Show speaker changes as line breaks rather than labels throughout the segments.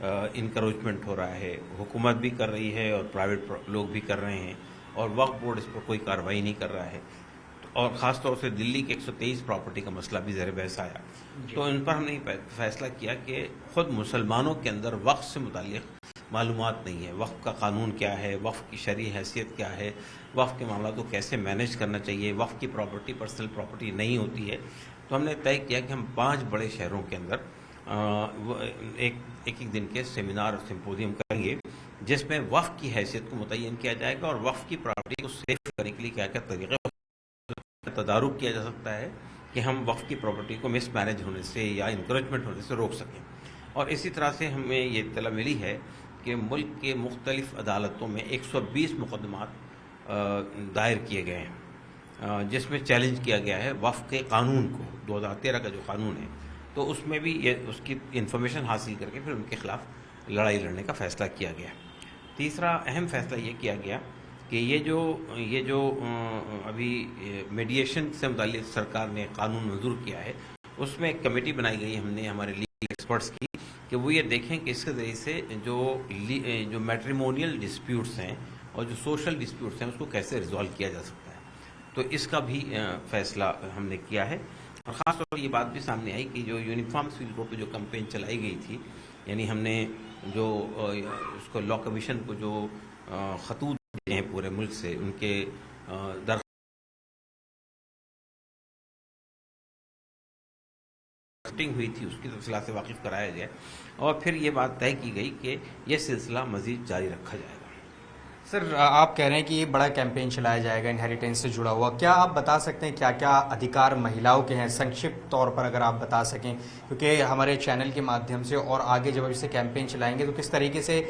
Encroachment ہو رہا ہے، حکومت بھی کر رہی ہے اور پرائیویٹ لوگ بھی کر رہے ہیں، اور وقف بورڈ اس پر کوئی کارروائی نہیں کر رہا ہے، اور خاص طور سے دلی کے 123 پراپرٹی کا مسئلہ بھی زیر بحث آیا، تو ان پر ہم نے فیصلہ کیا کہ خود مسلمانوں کے اندر وقف سے متعلق معلومات نہیں ہے، وقف کا قانون کیا ہے، وقف کی شرعی حیثیت کیا ہے، وقف کے معاملات کو کیسے مینیج کرنا چاہیے، وقف کی پراپرٹی پرسنل پراپرٹی نہیں ہوتی ہے، تو ہم نے طے کیا کہ ہم 5 بڑے شہروں کے اندر ایک دن کے سیمینار اور سمپوزیم کریں گے، جس میں وقف کی حیثیت کو متعین کیا جائے گا اور وقف کی پراپرٹی کو سیف کرنے کے لیے کیا کیا طریقے تدارک کیا جا سکتا ہے کہ ہم وقف کی پراپرٹی کو مس مینیج ہونے سے یا انکریجمنٹ ہونے سے روک سکیں۔ اور اسی طرح سے ہمیں یہ اطلاع ملی ہے کہ ملک کے مختلف عدالتوں میں 120 مقدمات دائر کیے گئے ہیں، جس میں چیلنج کیا گیا ہے وقف کے قانون کو، 2013 کا جو قانون ہے، تو اس میں بھی یہ اس کی انفارمیشن حاصل کر کے پھر ان کے خلاف لڑائی لڑنے کا فیصلہ کیا گیا۔ تیسرا اہم فیصلہ یہ کیا گیا کہ یہ جو ابھی میڈیشن سے متعلق سرکار نے قانون منظور کیا ہے، اس میں ایک کمیٹی بنائی گئی ہم نے ہمارے لیگل ایکسپرٹس کی کہ وہ یہ دیکھیں کہ اس کے ذریعے سے جو میٹریمونیل ڈسپیوٹس ہیں اور جو سوشل ڈسپیوٹس ہیں اس کو کیسے ریزالو کیا جا سکتا ہے، تو اس کا بھی فیصلہ ہم نے کیا ہے۔ اور خاص طور پر یہ بات بھی سامنے آئی کہ جو یونیفارم سول کوڈ پہ جو کمپین چلائی گئی تھی، یعنی ہم نے جو اس کو لا کمیشن کو جو خطوط دیے ہیں پورے ملک سے، ان کے درخواست ہوئی تھی، اس کی تفصیلات سے واقف کرایا گیا، اور پھر یہ بات طے کی گئی کہ یہ سلسلہ مزید جاری رکھا جائے گا۔
سر، آپ کہہ رہے ہیں کہ یہ بڑا کیمپین چلایا جائے گا انہیریٹنس سے جڑا ہوا، کیا آپ بتا سکتے ہیں کیا کیا ادھیکار مہیلاؤں کے ہیں، سنکشپت طور پر اگر آپ بتا سکیں، کیونکہ ہمارے چینل کے مادھیم سے اور آگے جب اسے کیمپین چلائیں گے تو کس طریقے سے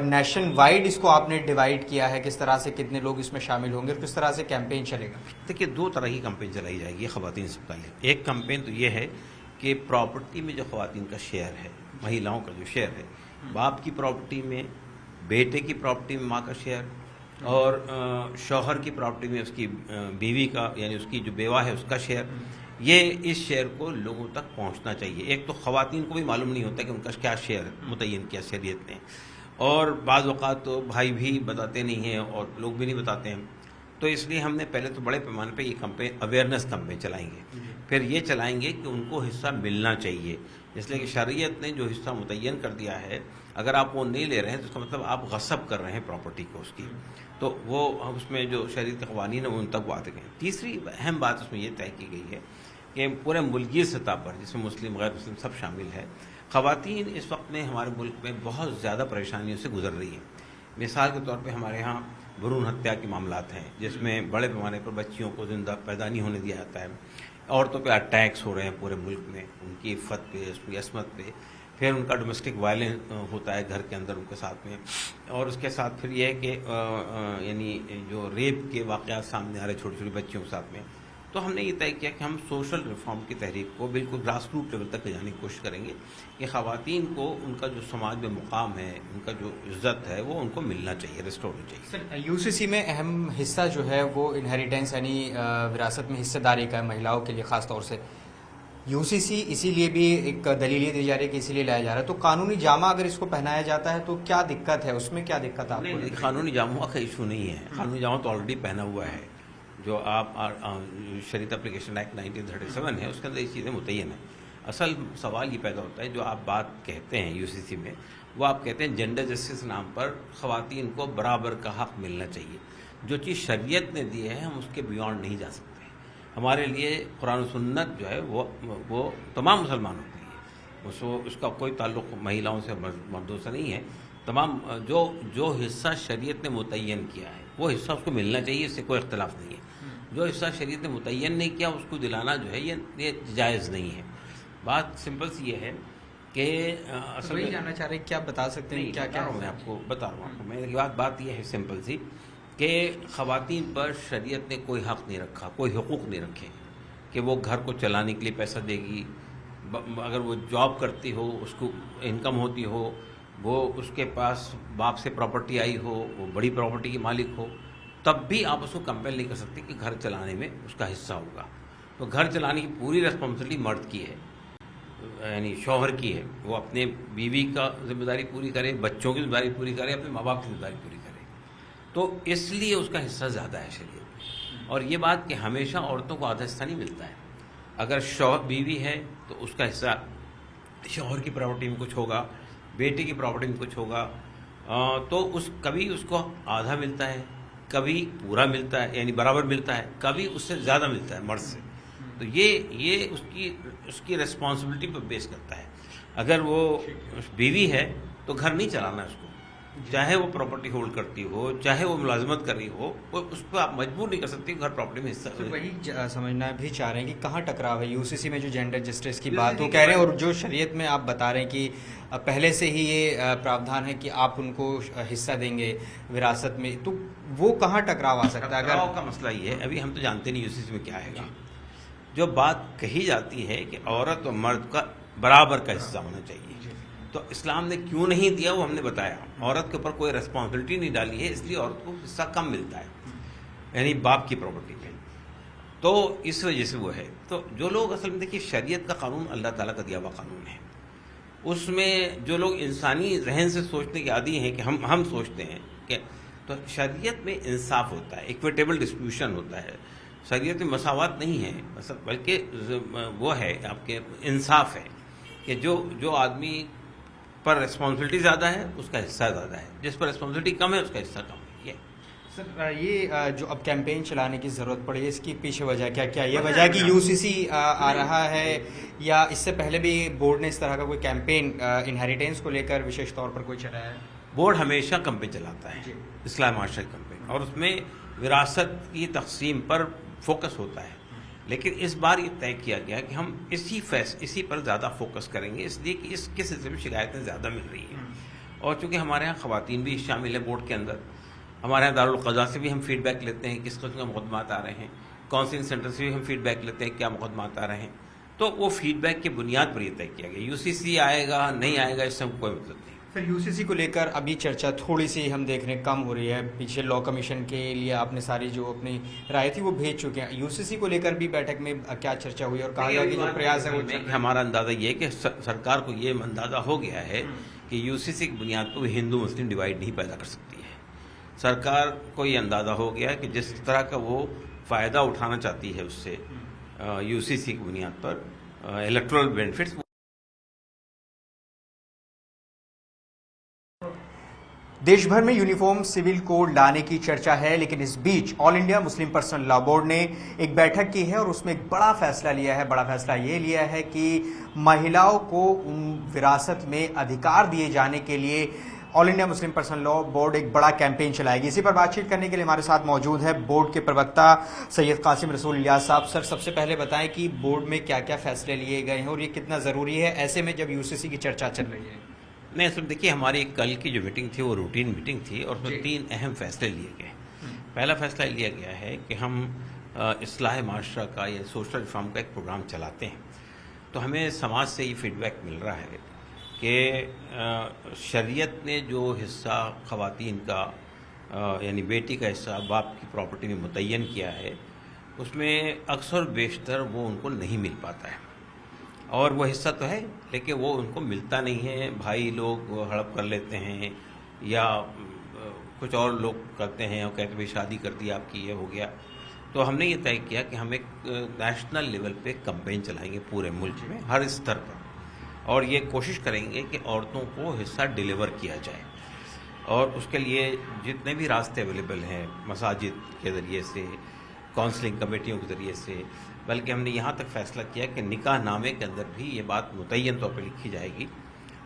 نیشن وائڈ اس کو آپ نے ڈیوائڈ کیا ہے، کس طرح سے کتنے لوگ اس میں شامل ہوں گے اور کس طرح سے کیمپین چلے گا؟
دیکھیے، 2 طرح کی کمپین چلائی جائے گی خواتین سے متعلق۔ ایک کمپین تو یہ ہے کہ پراپرٹی میں جو خواتین کا شیئر ہے، مہیلاؤں کا جو شیئر ہے، باپ کی پراپرٹی میں، بیٹے کی پراپرٹی میں ماں کا شیئر، اور شوہر کی پراپرٹی میں اس کی بیوی کا، یعنی اس کی جو بیوہ ہے اس کا شیئر، یہ اس شیئر کو لوگوں تک پہنچنا چاہیے۔ ایک تو خواتین کو بھی معلوم نہیں ہوتا کہ ان کا کیا شیئر متعین کیا شریعت نے، اور بعض اوقات تو بھائی بھی بتاتے نہیں ہیں اور لوگ بھی نہیں بتاتے ہیں، تو اس لیے ہم نے پہلے تو بڑے پیمانے پہ یہ کمپین، اویئرنیس کمپین چلائیں گے، پھر یہ چلائیں گے کہ ان کو حصہ ملنا چاہیے، اس لیے کہ شریعت نے جو حصہ متعین کر دیا ہے، اگر آپ وہ نہیں لے رہے ہیں تو اس کا مطلب آپ غصب کر رہے ہیں پراپرٹی کو اس کی، تو وہ اس میں جو شریعت کے قوانین ہیں وہ ان تک وہ آتے گئے۔ تیسری اہم بات اس میں یہ طے کی گئی ہے کہ پورے ملکی سطح پر، جس میں مسلم غیر مسلم سب شامل ہے، خواتین اس وقت میں ہمارے ملک میں بہت زیادہ پریشانیوں سے گزر رہی ہیں۔ مثال کے طور پہ ہمارے ہاں بھرون ہتیا کے معاملات ہیں، جس میں بڑے پیمانے پر بچیوں کو زندہ پیدا نہیں ہونے دیا جاتا ہے، عورتوں پہ اٹیکس ہو رہے ہیں پورے ملک میں، ان کی عفت پہ، اس کی عصمت پہ، پھر ان کا ڈومیسٹک وائلنس ہوتا ہے گھر کے اندر ان کے ساتھ میں، اور اس کے ساتھ پھر یہ ہے کہ یعنی جو ریپ کے واقعات سامنے آ رہے چھوٹی چھوٹی بچیوں کے ساتھ میں، تو ہم نے یہ طے کیا کہ ہم سوشل ریفارم کی تحریک کو بالکل گراس روٹ لیول تک لے جانے کی کوشش کریں گے کہ خواتین کو ان کا جو سماج میں مقام ہے، ان کا جو عزت ہے، وہ ان کو ملنا چاہیے، ریسٹور ہونی چاہیے۔
سر، یو سی سی میں اہم حصہ جو ہے وہ انہیریٹنس یعنی وراثت میں حصہ داری کا ہے مہیلاؤں کے لیے خاص طور سے، یو سی سی اسی لیے بھی ایک دلیل دی جا رہی ہے کہ اسی لیے لایا جا رہا ہے، تو قانونی جامہ اگر اس کو پہنایا جاتا ہے تو کیا دقت ہے، اس میں کیا دقت آپ کو؟
نہیں، قانونی جاموں کا ایشو نہیں ہے، قانونی جامہ تو آلریڈی پہنا ہوا ہے، جو آپ شریعت اپلیکیشن ایکٹ 1937 ہے، اس کے اندر یہ چیزیں متعین ہیں۔ اصل سوال یہ پیدا ہوتا ہے، جو آپ بات کہتے ہیں یو سی سی میں، وہ آپ کہتے ہیں جینڈر جسٹس نام پر خواتین کو برابر کا حق ملنا چاہیے۔ جو چیز شریعت نے دی ہے ہم اس کے بیونڈ نہیں جا سکتے۔ ہمارے لیے قرآن و سنت جو ہے وہ تمام مسلمانوں کے لیے، اس کا کوئی تعلق مہیلاؤں سے مردوں سے نہیں ہے، تمام جو حصہ شریعت نے متعین کیا ہے وہ حصہ اس کو ملنا چاہیے، اس سے کوئی اختلاف نہیں ہے۔ جو حصہ شریعت نے متعین نہیں کیا اس کو دلانا جو ہے یہ جائز نہیں ہے۔ بات سمپل سی یہ ہے کہ
اصل میں جاننا چاہ رہے ہیں، کیا بتا سکتے ہیں کیا کیا؟
میں آپ کو بتا رہا ہوں، میری بات یہ ہے سمپل سی کہ خواتین پر شریعت نے کوئی حق نہیں رکھا، کوئی حقوق نہیں رکھے کہ وہ گھر کو چلانے کے لیے پیسہ دے گی، اگر وہ جاب کرتی ہو، اس کو انکم ہوتی ہو، وہ اس کے پاس باپ سے پراپرٹی آئی ہو، وہ بڑی پراپرٹی کی مالک ہو، تب بھی آپ اس کو کمپیل نہیں کر سکتے کہ گھر چلانے میں اس کا حصہ ہوگا۔ تو گھر چلانے کی پوری ریسپانسبلٹی مرد کی ہے، یعنی شوہر کی ہے وہ اپنے بیوی کا ذمہ داری پوری کرے، بچوں کی ذمہ داری پوری کرے، اپنے ماں باپ کی ذمہ داری پوری کرے، تو اس لیے اس کا حصہ زیادہ ہے شریعت میں. اور یہ بات کہ ہمیشہ عورتوں کو آدھا حصہ نہیں ملتا ہے. اگر شوہر بیوی ہے تو اس کا حصہ شوہر کی پراپرٹی میں کچھ ہوگا، بیٹے کی پراپرٹی میں کچھ ہوگا، تو کبھی اس کو آدھا ملتا ہے، کبھی پورا ملتا ہے یعنی برابر ملتا ہے، کبھی اس سے زیادہ ملتا ہے مرد سے. تو یہ اس کی ریسپانسبلٹی پر بیس کرتا ہے. اگر وہ بیوی ہے تو گھر نہیں چلانا اس کو، چاہے وہ پراپرٹی ہولڈ کرتی ہو، چاہے وہ ملازمت کر رہی ہو، اس کو آپ مجبور نہیں کر سکتی گھر پراپرٹی میں حصہ.
تو وہی سمجھنا بھی چاہ رہے ہیں کہ کہاں ٹکراؤ ہے یو سی سی میں جو جینڈر جسٹس کی بات وہ کہہ رہے ہیں، اور جو شریعت میں آپ بتا رہے ہیں کہ پہلے سے ہی یہ پراودھان ہے کہ آپ ان کو حصہ دیں گے وراثت میں، تو وہ کہاں ٹکراؤ آ سکتا ہے؟
ٹکراؤ کا مسئلہ یہ ہے، ابھی ہم تو جانتے نہیں یو سی سی میں کیا آئے گا. جو بات کہی جاتی ہے کہ عورت اور مرد کا برابر کا حصہ ہونا چاہیے، تو اسلام نے کیوں نہیں دیا وہ ہم نے بتایا. عورت کے اوپر کوئی ریسپانسبلٹی نہیں ڈالی ہے، اس لیے عورت کو حصہ کم ملتا ہے، یعنی باپ کی پراپرٹی میں. تو اس وجہ سے وہ ہے. تو جو لوگ اصل میں دیکھیے شریعت کا قانون اللہ تعالیٰ کا دیا ہوا قانون ہے، اس میں جو لوگ انسانی ذہن سے سوچنے کے عادی ہیں کہ ہم سوچتے ہیں کہ تو شریعت میں انصاف ہوتا ہے، ایکویٹیبل ڈسٹریبیوشن ہوتا ہے. شریعت میں مساوات نہیں ہے، بلکہ وہ ہے آپ کے انصاف ہے کہ جو آدمی پر ریسپانسبلٹی زیادہ ہے اس کا حصہ زیادہ ہے، جس پر ریسپانسبلٹی کم ہے اس کا حصہ کم ہے. یہ
سر یہ جو اب کیمپین چلانے کی ضرورت پڑی ہے، اس کی پیچھے وجہ کیا یہ وجہ کہ یو سی سی آ رہا ہے، یا اس سے پہلے بھی بورڈ نے اس طرح کا کوئی کیمپین انہیریٹینس کو لے کر وشیش طور پر کوئی چلایا ہے؟
بورڈ ہمیشہ کیمپین چلاتا ہے، اصلاح معاشرہ کیمپین، اور اس میں وراثت کی تقسیم پر فوکس ہوتا ہے. لیکن اس بار یہ طے کیا گیا کہ ہم اسی پر زیادہ فوکس کریں گے، اس لیے کہ اس کے سلسلے میں شکایتیں زیادہ مل رہی ہیں. اور چونکہ ہمارے ہاں خواتین بھی شامل ہیں بورڈ کے اندر، ہمارے یہاں دارالقضاء سے بھی ہم فیڈ بیک لیتے ہیں کس قسم کے مقدمات آ رہے ہیں، کاؤنسلنگ سینٹر سے بھی ہم فیڈ بیک لیتے ہیں کیا مقدمات آ رہے ہیں. تو وہ فیڈ بیک کی بنیاد پر یہ طے کیا گیا. یو سی سی آئے گا نہیں آئے گا اس سے کوئی مطلب نہیں.
پھر یو سی سی کو لے کر ابھی چرچا تھوڑی سی ہم دیکھ رہے ہیں کم ہو رہی ہے. پیچھے لاء کمیشن کے لیے آپ نے ساری جو اپنی رائے تھی وہ بھیج چکے ہیں. یو سی سی کو لے کر بھی بیٹھک میں کیا چرچا ہوئی اور کہا گیا کہ جو پریاس ہے وہ
ہمارا اندازہ یہ ہے کہ سرکار کو یہ اندازہ ہو گیا ہے کہ یو سی سی کی بنیاد پر ہندو مسلم ڈیوائڈ نہیں پیدا کر سکتی ہے. سرکار کو یہ اندازہ ہو گیا کہ جس طرح کا وہ فائدہ اٹھانا چاہتی ہے اس سے یو سی سی کی بنیاد پر الیکٹورل بینیفٹس.
دیش بھر میں یونیفارم سول کوڈ لانے کی چرچا ہے، لیکن اس بیچ آل انڈیا مسلم پرسنل لا بورڈ نے ایک بیٹھک کی ہے اور اس میں ایک بڑا فیصلہ لیا ہے. بڑا فیصلہ یہ لیا ہے کہ مہیلاؤں کو وراثت میں ادھیکار دیے جانے کے لیے آل انڈیا مسلم پرسنل لا بورڈ ایک بڑا کیمپین چلائے گی. اسی پر بات چیت کرنے کے لیے ہمارے ساتھ موجود ہے بورڈ کے پروکتا سید قاسم رسول الیاس صاحب. سر سب سے پہلے بتائیں کہ بورڈ میں کیا کیا فیصلے لیے گئے ہیں اور یہ کتنا ضروری ہے ایسے میں جب یو سی سی کی چرچا چل رہی ہے؟
نہیں، اصل دیکھیے ہماری کل کی جو میٹنگ تھی وہ روٹین میٹنگ تھی اور اس میں 3 اہم فیصلے لیے گئے. پہلا فیصلہ لیا گیا ہے کہ ہم اصلاح معاشرہ کا یا سوشل ریفارم کا ایک پروگرام چلاتے ہیں. تو ہمیں سماج سے یہ فیڈ بیک مل رہا ہے کہ شریعت نے جو حصہ خواتین کا یعنی بیٹی کا حصہ باپ کی پراپرٹی میں متعین کیا ہے اس میں اکثر بیشتر وہ ان کو نہیں مل پاتا ہے. اور وہ حصہ تو ہے لیکن وہ ان کو ملتا نہیں ہے. بھائی لوگ ہڑپ کر لیتے ہیں یا کچھ اور لوگ کرتے ہیں اور کہتے ہیں شادی کر دی آپ کی، یہ ہو گیا. تو ہم نے یہ طے کیا کہ ہم ایک نیشنل لیول پہ کمپین چلائیں گے پورے ملک میں ہر استر پر، اور یہ کوشش کریں گے کہ عورتوں کو حصہ ڈیلیور کیا جائے. اور اس کے لیے جتنے بھی راستے اویلیبل ہیں مساجد کے ذریعے سے، کونسلنگ کمیٹیوں کے ذریعے سے، بلکہ ہم نے یہاں تک فیصلہ کیا کہ نکاح نامے کے اندر بھی یہ بات متعین طور پہ لکھی جائے گی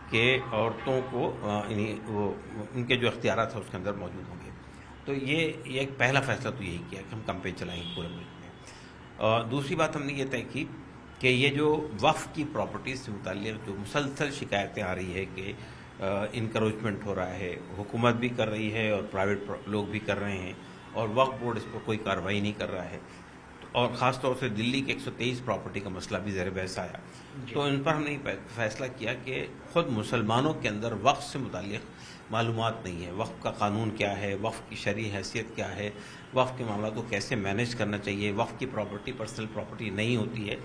کہ عورتوں کو یعنی وہ ان کے جو اختیارات ہیں اس کے اندر موجود ہوں گے. تو یہ ایک پہلا فیصلہ تو یہی کیا کہ ہم کمپین چلائیں گے پورے ملک میں. دوسری بات ہم نے یہ طے کی کہ یہ جو وقف کی پراپرٹیز سے متعلق جو مسلسل شکایتیں آ رہی ہے کہ انکروچمنٹ ہو رہا ہے، حکومت بھی کر رہی ہے اور پرائیویٹ لوگ بھی کر رہے ہیں اور وقف بورڈ اس پر کوئی کارروائی نہیں کر رہا ہے، اور خاص طور سے دلی کے 123 پراپرٹی کا مسئلہ بھی زیر بحث آیا. تو ان پر ہم نے فیصلہ کیا کہ خود مسلمانوں کے اندر وقف سے متعلق معلومات نہیں ہے. وقف کا قانون کیا ہے، وقف کی شرعی حیثیت کیا ہے، وقف کے معاملات کو کیسے مینیج کرنا چاہیے، وقف کی پراپرٹی پرسنل پراپرٹی نہیں ہوتی ہے.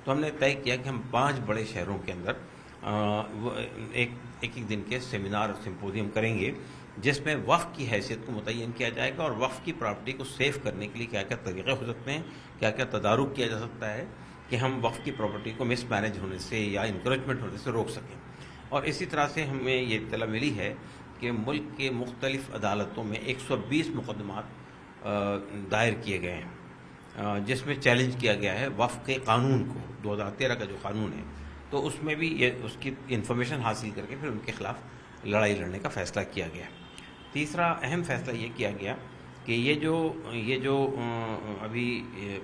تو ہم نے طے کیا کہ ہم 5 بڑے شہروں کے اندر ایک دن کے سیمینار اور سمپوزیم کریں گے، جس میں وقف کی حیثیت کو متعین کیا جائے گا اور وقف کی پراپرٹی کو سیو کرنے کے لیے کیا کیا طریقے ہو سکتے ہیں، کیا کیا تدارک کیا جا سکتا ہے کہ ہم وقف کی پراپرٹی کو مس مینج ہونے سے یا انکریجمنٹ ہونے سے روک سکیں۔ اور اسی طرح سے ہمیں یہ اطلاع ملی ہے کہ ملک کے مختلف عدالتوں میں 120 مقدمات دائر کیے گئے ہیں، جس میں چیلنج کیا گیا ہے وقف کے قانون کو، 2013 کا جو قانون ہے، تو اس میں بھی یہ اس کی انفارمیشن حاصل کر کے پھر ان کے خلاف لڑائی لڑنے کا فیصلہ کیا گیا۔ تیسرا اہم فیصلہ یہ کیا گیا کہ یہ جو ابھی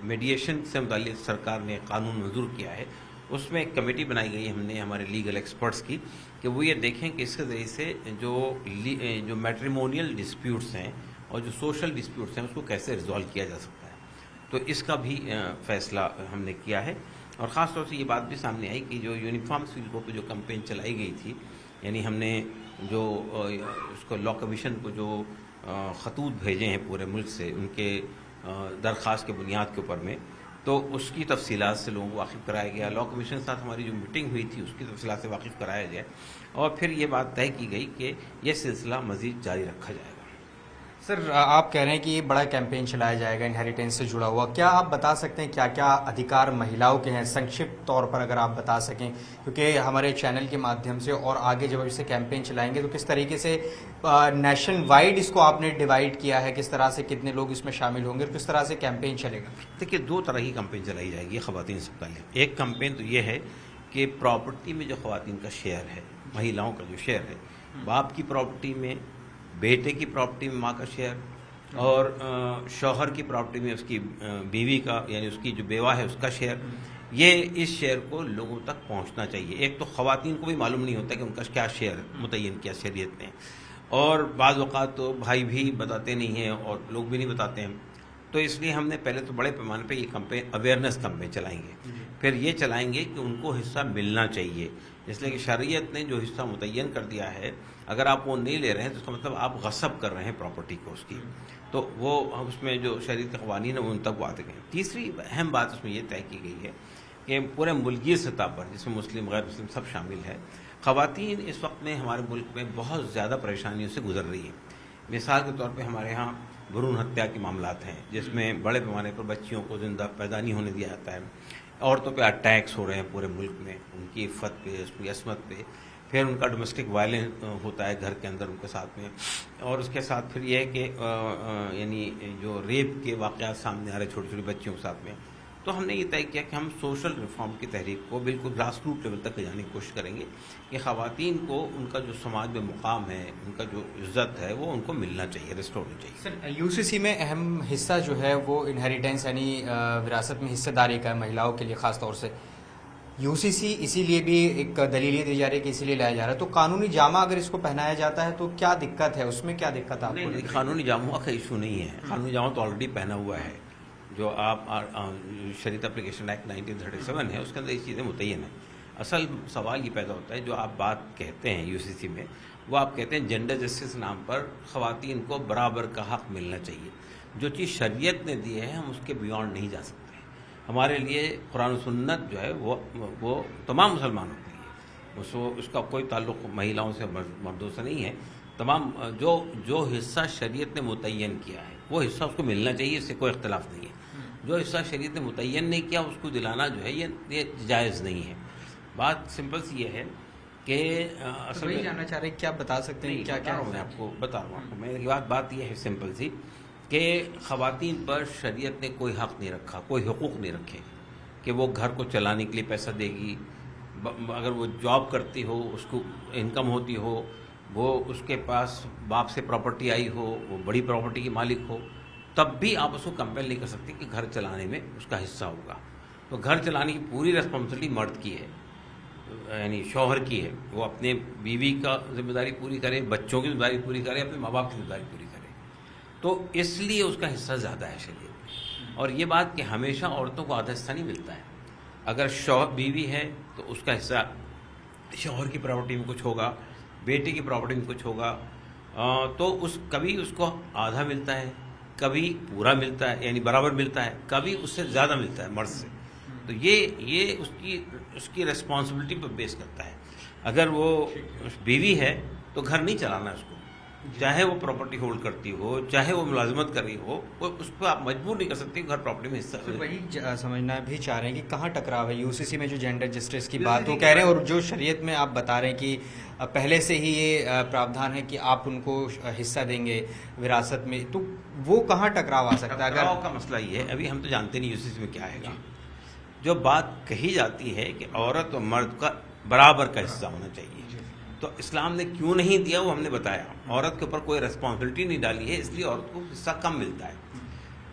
میڈیشن سے متعلق سرکار نے قانون منظور کیا ہے، اس میں ایک کمیٹی بنائی گئی ہم نے ہمارے لیگل ایکسپرٹس کی کہ وہ یہ دیکھیں کہ اس کے ذریعے سے جو میٹریمونیل ڈسپیوٹس ہیں اور جو سوشل ڈسپیوٹس ہیں اس کو کیسے ریزالو کیا جا سکتا ہے، تو اس کا بھی فیصلہ ہم نے کیا ہے۔ اور خاص طور سے یہ بات بھی سامنے آئی کہ جو یونیفارم سول کوڈ پہ جو کمپین چلائی گئی تھی، یعنی ہم نے جو اس کو لا کمیشن کو جو خطوط بھیجے ہیں پورے ملک سے ان کے درخواست کے بنیاد کے اوپر میں، تو اس کی تفصیلات سے لوگوں کو واقف کرایا گیا، لا کمیشن کے ساتھ ہماری جو میٹنگ ہوئی تھی اس کی تفصیلات سے واقف کرایا گیا، اور پھر یہ بات طے کی گئی کہ یہ سلسلہ مزید جاری رکھا جائے گا۔
سر آپ کہہ رہے ہیں کہ یہ بڑا کیمپین چلایا جائے گا انہیریٹنس سے جڑا ہوا، کیا آپ بتا سکتے ہیں کیا کیا ادھیکار مہیلاؤں کے ہیں سنکشپت طور پر اگر آپ بتا سکیں، کیونکہ ہمارے چینل کے مادھیم سے اور آگے جب اسے کیمپین چلائیں گے تو کس طریقے سے نیشن وائڈ اس کو آپ نے ڈیوائڈ کیا ہے، کس طرح سے کتنے لوگ اس میں شامل ہوں گے اور کس طرح سے کیمپین چلے گا؟
دیکھیے 2 طرح کی کمپین چلائی جائے گی خواتین سے متعلق۔ ایک کمپین تو یہ ہے کہ پراپرٹی میں جو خواتین کا شیئر ہے، مہیلاؤں کا جو شیئر ہے، باپ کی پراپرٹی میں، بیٹے کی پراپرٹی میں ماں کا شیئر، اور شوہر کی پراپرٹی میں اس کی بیوی کا یعنی اس کی جو بیوہ ہے اس کا شیئر، یہ اس شیئر کو لوگوں تک پہنچنا چاہیے۔ ایک تو خواتین کو بھی معلوم نہیں ہوتا کہ ان کا کیا شیئر متعین کیا شریعت نے، اور بعض اوقات تو بھائی بھی بتاتے نہیں ہیں اور لوگ بھی نہیں بتاتے ہیں، تو اس لیے ہم نے پہلے تو بڑے پیمانے پہ یہ کمپین اویئرنیس کمپین چلائیں گے، پھر یہ چلائیں گے کہ ان کو حصہ ملنا چاہیے، اس لیے کہ شریعت نے جو حصہ متعین کر دیا ہے اگر آپ وہ نہیں لے رہے ہیں تو اس کا مطلب آپ غصب کر رہے ہیں پراپرٹی کو اس کی، تو وہ اس میں جو شریعت کے قوانین ہیں وہ ان تک وہ آتے گئے۔ تیسری اہم بات اس میں یہ طے کی گئی ہے کہ پورے ملکی سطح پر، جس میں مسلم غیر مسلم سب شامل ہے، خواتین اس وقت میں ہمارے ملک میں بہت زیادہ پریشانیوں سے گزر رہی ہیں۔ مثال کے طور پہ ہمارے ہاں بھرون ہتیا کے معاملات ہیں جس میں بڑے پیمانے پر بچیوں کو زندہ پیدا نہیں ہونے دیا جاتا ہے، عورتوں پہ اٹیکس ہو رہے ہیں پورے ملک میں، ان کی عفت پہ، اس کی عصمت پہ، پھر ان کا ڈومیسٹک وائلنس ہوتا ہے گھر کے اندر ان کے ساتھ میں، اور اس کے ساتھ پھر یہ ہے کہ یعنی جو ریپ کے واقعات سامنے آ رہے چھوٹی چھوٹی بچیوں کے ساتھ میں، تو ہم نے یہ طے کیا کہ ہم سوشل ریفارم کی تحریک کو بالکل گراس روٹ لیول تک لے جانے کی کوشش کریں گے کہ خواتین کو ان کا جو سماج میں مقام ہے، ان کا جو عزت ہے، وہ ان کو ملنا چاہیے، ریسٹور ہونی چاہیے۔
سر یو سی سی میں اہم حصہ جو ہے وہ انہیریٹنس یعنی وراثت میں حصہ داری کا ہے مہیلاؤں کے لیے خاص طور سے، یو سی سی اسی لیے بھی ایک دلیل یہ دی جا رہی ہے کہ اسی لیے لایا جا رہا ہے، تو قانونی جامہ اگر اس کو پہنایا جاتا ہے تو کیا دقت ہے، اس میں کیا دقت آپ کو؟
قانونی جاموں کا ایشو نہیں ہے، قانونی جامہ تو آلریڈی پہنا ہوا ہے، جو آپ شریعت اپلیکیشن ایکٹ 1937 ہے اس کے اندر یہ چیزیں متعین ہیں۔ اصل سوال یہ پیدا ہوتا ہے جو آپ بات کہتے ہیں یو سی سی میں، وہ آپ کہتے ہیں جینڈر جسٹس نام پر خواتین کو برابر کا حق ملنا چاہیے۔ جو چیز شریعت نے دی ہے ہم اس کے بیونڈ نہیں جا سکتے۔ ہمارے لیے قرآن و سنت جو ہے وہ تمام مسلمانوں کے لیے، اس کا کوئی تعلق مہیلاؤں سے مردوں سے نہیں ہے، تمام جو حصہ شریعت نے متعین کیا ہے وہ حصہ اس کو ملنا چاہیے، اس سے کوئی اختلاف نہیں ہے۔ جو حصہ شریعت نے متعین نہیں کیا اس کو دلانا جو ہے یہ جائز نہیں ہے۔ بات سمپل سی یہ ہے کہ اصل میں
جاننا چاہ رہے ہیں کیا بتا سکتے ہیں کیا کیا
میں آپ کو بتا رہا ہوں، میری بات یہ ہے سمپل سی کہ خواتین پر شریعت نے کوئی حق نہیں رکھا، کوئی حقوق نہیں رکھے کہ وہ گھر کو چلانے کے لیے پیسہ دے گی، اگر وہ جاب کرتی ہو، اس کو انکم ہوتی ہو، وہ اس کے پاس باپ سے پراپرٹی آئی ہو، وہ بڑی پراپرٹی کی مالک ہو، تب بھی آپ اس کو کمپیل نہیں کر سکتے کہ گھر چلانے میں اس کا حصہ ہوگا۔ تو گھر چلانے کی پوری ریسپانسبلٹی مرد کی ہے، یعنی شوہر کی ہے، وہ اپنے بیوی کا ذمہ داری پوری کرے، بچوں کی ذمہ داری پوری کرے، اپنے ماں باپ کی ذمہ داری پوری کرے، تو اس لیے اس کا حصہ زیادہ ہے شریعت میں۔ اور یہ بات کہ ہمیشہ عورتوں کو آدھا حصہ نہیں ملتا ہے، اگر شوہر بیوی ہے تو اس کا حصہ شوہر کی پراپرٹی میں کچھ ہوگا، بیٹے کی پراپرٹی میں کچھ ہوگا، تو کبھی اس کو آدھا ملتا ہے، کبھی پورا ملتا ہے یعنی برابر ملتا ہے، کبھی اس سے زیادہ ملتا ہے مرد سے۔ تو یہ اس کی ریسپانسبلٹی پر بیس کرتا ہے. اگر وہ بیوی ہے تو گھر نہیں چلانا اس کو, چاہے وہ پراپرٹی ہولڈ کرتی ہو, چاہے وہ ملازمت کر رہی ہو, اس کو آپ مجبور نہیں کر سکتے گھر پراپرٹی میں حصہ.
وہی سمجھنا بھی چاہ رہے ہیں کہ کہاں ٹکراؤ ہے یو سی سی میں جو جینڈر جسٹس کی بات وہ کہہ رہے ہیں, اور جو شریعت میں آپ بتا رہے ہیں کہ پہلے سے ہی یہ پراودھان ہے کہ آپ ان کو حصہ دیں گے وراثت میں, تو وہ کہاں ٹکراؤ آ سکتا ہے؟
ٹکراؤ کا مسئلہ یہ ہے, ابھی ہم تو جانتے نہیں یو سی سی میں کیا آئے گا. جو بات کہی جاتی ہے کہ عورت اور مرد کا برابر کا حصہ ہونا چاہیے, تو اسلام نے کیوں نہیں دیا وہ ہم نے بتایا. عورت کے اوپر کوئی ریسپانسبلٹی نہیں ڈالی ہے, اس لیے عورت کو حصہ کم ملتا ہے,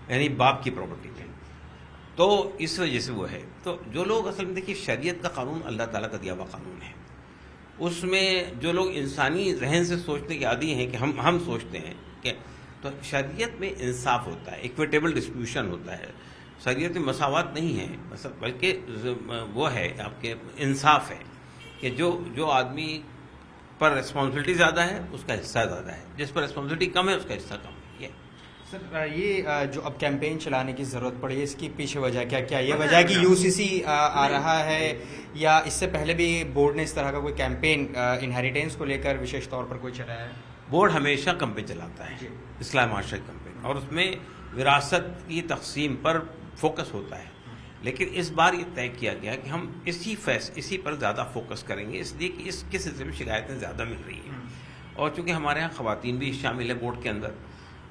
یعنی باپ کی پراپرٹی میں. تو اس وجہ سے وہ ہے. تو جو لوگ اصل میں دیکھیے شریعت کا قانون اللہ تعالیٰ کا دیا ہوا قانون ہے, اس میں جو لوگ انسانی ذہن سے سوچنے کے عادی ہیں کہ ہم سوچتے ہیں کہ تو شریعت میں انصاف ہوتا ہے, ایکویٹیبل ڈسٹریبیوشن ہوتا ہے. شریعت میں مساوات نہیں ہے, بلکہ وہ ہے آپ کے انصاف ہے کہ جو آدمی پر ریسپانسبلٹی زیادہ ہے اس کا حصہ زیادہ ہے, جس پر ریسپانسبلٹی کم ہے اس کا حصہ کم ہے. یہ
سر یہ جو اب کیمپین چلانے کی ضرورت پڑی ہے, اس کی پیچھے وجہ کیا یہ وجہ ہے کہ یو سی سی آ رہا ہے, یا اس سے پہلے بھی بورڈ نے اس طرح کا کوئی کیمپین انہیریٹینس کو لے کر وشیش طور پر کوئی چلایا ہے؟
بورڈ ہمیشہ کیمپین چلاتا ہے, اصلاح معاشرت کیمپین, اور اس میں وراثت کی تقسیم پر فوکس ہوتا ہے. لیکن اس بار یہ طے کیا گیا کہ ہم اسی پر زیادہ فوکس کریں گے, اس لیے کہ اس کے سلسلے میں شکایتیں زیادہ مل رہی ہیں. اور چونکہ ہمارے ہاں خواتین بھی شامل ہیں بورڈ کے اندر,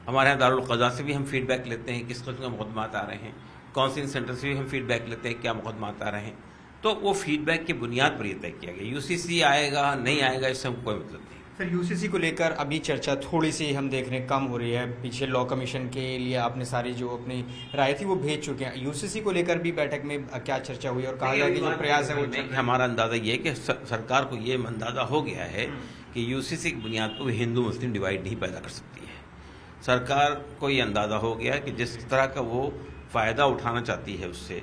ہمارے ہاں دارالقضاء سے بھی ہم فیڈ بیک لیتے ہیں کس قسم کے مقدمات آ رہے ہیں, کاؤنسلنگ سینٹر سے بھی ہم فیڈ بیک لیتے ہیں کیا مقدمات آ رہے ہیں. تو وہ فیڈ بیک کی بنیاد پر یہ طے کیا گیا. یو سی سی آئے گا نہیں آئے گا اس سے ہم کوئی مطلب نہیں.
سر یو سی سی کو لے کر ابھی چرچا تھوڑی سی ہم دیکھ رہے ہیں کم ہو رہی ہے. پیچھے لاء کمیشن کے لیے آپ نے ساری جو اپنی رائے تھی وہ بھیج چکے ہیں. یو سی سی کو لے کر بھی بیٹھک میں کیا چرچا ہوئی, اور کہا گیا کہ جو پریاس ہے وہ
ہمارا اندازہ یہ ہے کہ سرکار کو یہ اندازہ ہو گیا ہے کہ یو سی سی کی بنیاد پر ہندو مسلم ڈیوائڈ نہیں پیدا کر سکتی ہے. سرکار کو یہ اندازہ ہو گیا کہ جس طرح کا وہ فائدہ اٹھانا چاہتی ہے اس سے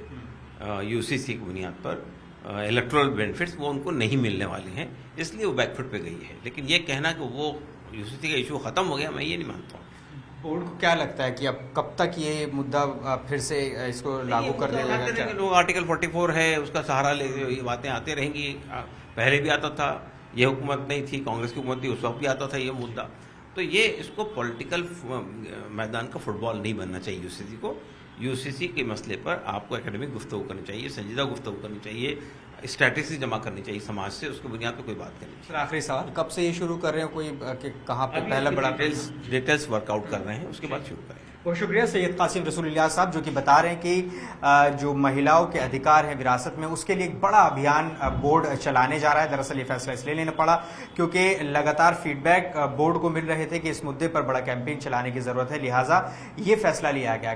یو سی سی کی بنیاد پر الیکٹورل بینیفٹس وہ ان کو نہیں ملنے والے ہیں, اس لیے وہ بیک فٹ پہ گئی ہے. لیکن یہ کہنا کہ وہ یو سی سی کا ایشو ختم ہو گیا, میں یہ نہیں مانتا ہوں.
بورڈ کو کیا لگتا ہے کہ اب کب تک یہ مدعا پھر سے اس کو لاگو کر دے گا؟
لوگ آرٹیکل 44 ہے اس کا سہارا لے, یہ باتیں آتے رہیں گی. پہلے بھی آتا تھا, یہ حکومت نہیں تھی, کانگریس کی حکومت تھی, اس وقت بھی آتا تھا یہ مدعا. تو یہ اس کو پولیٹیکل میدان کا فٹ بال نہیں بننا چاہیے یو سی سی کو. یو سی سی کے مسئلے پر آپ کو اکیڈمک گفتگو کرنی چاہیے, سنجیدہ گفتگو کرنی چاہیے, اسٹریٹجی جمع کرنی چاہیے سماج سے, اس کی بنیاد پہ کوئی بات کرنی چاہیے.
سر آخری سوال, کب سے یہ شروع کر رہے ہیں, کوئی کہ کہاں پہ پہلا بڑا
ڈیٹیلس ورک آؤٹ کر رہے ہیں, اس کے بعد شروع کریں گے.
بہت شکریہ سید قاسم رسول اللہ صاحب, جو کہ بتا رہے ہیں کہ جو مہیلاؤں کے ادھیکار ہیں وراثت میں, اس کے لیے ایک بڑا ابھیان بورڈ چلانے جا رہا ہے. دراصل یہ فیصلہ اس لیے لینا پڑا کیونکہ لگاتار فیڈ بیک بورڈ کو مل رہے تھے کہ اس مدعے پر بڑا کیمپین چلانے کی ضرورت ہے, لہٰذا یہ فیصلہ لیا گیا.